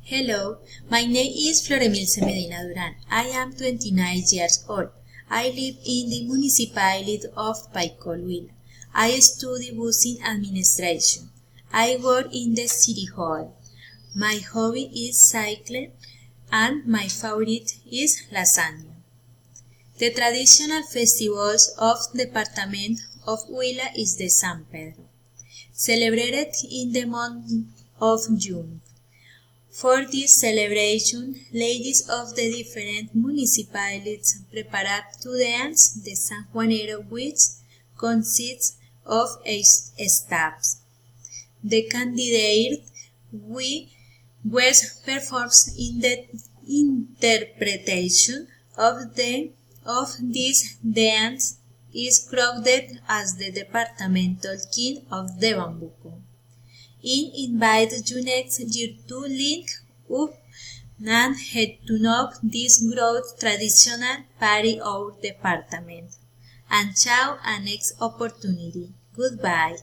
Hello, my name is Floremilce Medina Duran. I am 29 years old. I live in the municipality of Paicolhuila. I study business administration. I work in the city hall. My hobby is cycling and my favorite is lasagna. The traditional festivals of the department of Huila is the San Pedro, celebrated in the month of June. For this celebration, ladies of the different municipalities prepare to dance the San Juanero, which consists of 8 steps. The candidate was performs in the interpretation of this dance is crowned as the departmental king of the Bambuco. I invite you next year to link up and head to know this growth traditional party our department. And ciao and next opportunity. Goodbye.